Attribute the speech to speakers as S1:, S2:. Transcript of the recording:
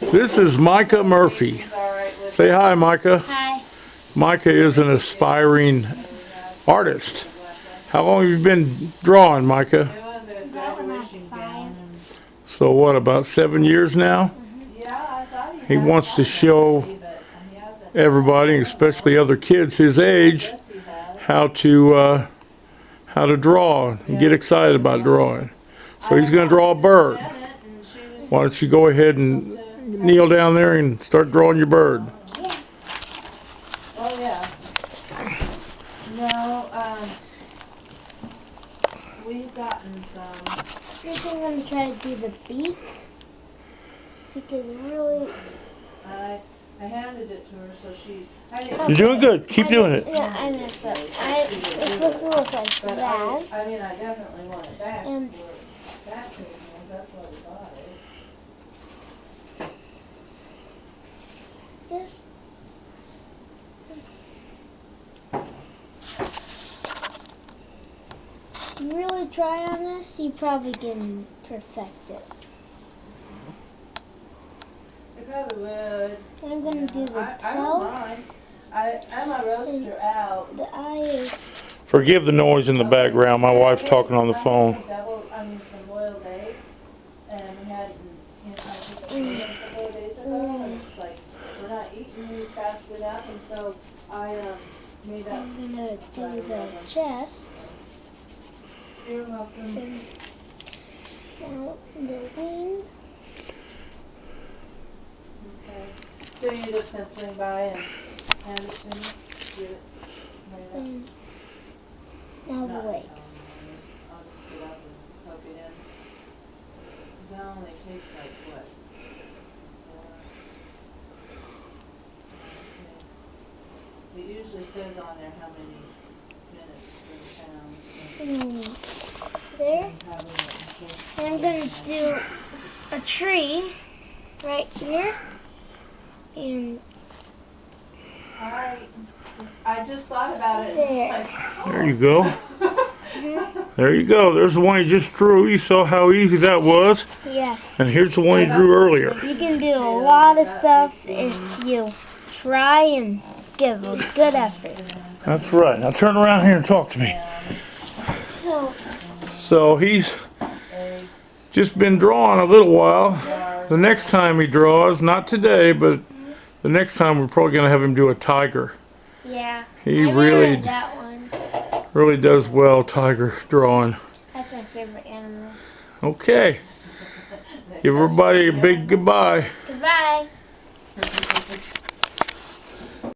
S1: This is Micah Murphy. Say hi, Micah.
S2: Hi.
S1: Micah is an aspiring artist. How long have you been drawing, Micah?
S2: That one was 5.
S1: So what, about 7 years now? He wants to show everybody, especially other kids his age, how to draw and get excited about drawing. So he's going to draw a bird. Why don't you go ahead and kneel down there and start drawing your bird?
S3: Oh yeah. No, we've gotten some.
S2: I think I'm going to try to do the beak. Because really...
S3: I handed it to her, so she.
S1: You're doing good. Keep doing it.
S2: Yeah, I messed up. It's supposed to look like
S3: But
S2: that.
S3: I mean, I definitely want it back.
S2: And
S3: That's why we bought it.
S2: this. If you really try on this, you probably can perfect it.
S3: You probably would.
S2: I'm going to do the
S3: I don't
S2: tail.
S3: mind. I have my roaster out.
S2: The eye is...
S1: Forgive the noise in the background. My wife's talking on the phone.
S3: Some boiled eggs, and we had, I just made them a couple of days ago, and it's like, we're not eating these fast enough, and so I made up.
S2: I'm going to do the chest.
S3: You're welcome.
S2: And now the wing.
S3: Okay. So you're just gonna swing by and hand it to me? Get it made up?
S2: And now the legs.
S3: I'll just get up and poke it in. 'Cause that only takes like what? Okay. It usually says on there how many minutes per pound.
S2: There. And I'm going to do a tree right here. And
S3: I just thought about it.
S2: There.
S3: It's like,
S1: There you go. There you go. There's the one you just drew. You saw how easy that was.
S2: yeah,
S1: And here's the one you drew earlier.
S2: you can do a lot of stuff if you try and give a good effort.
S1: That's right. Now turn around here and talk to me. So he's just been drawing a little while. The next time he draws, not today, but the next time we're probably going to have him do a tiger.
S2: Yeah,
S1: He
S2: I
S1: really,
S2: read that one.
S1: really does well, tiger drawing.
S2: That's my favorite animal.
S1: Okay. Give everybody a big goodbye.
S2: Goodbye.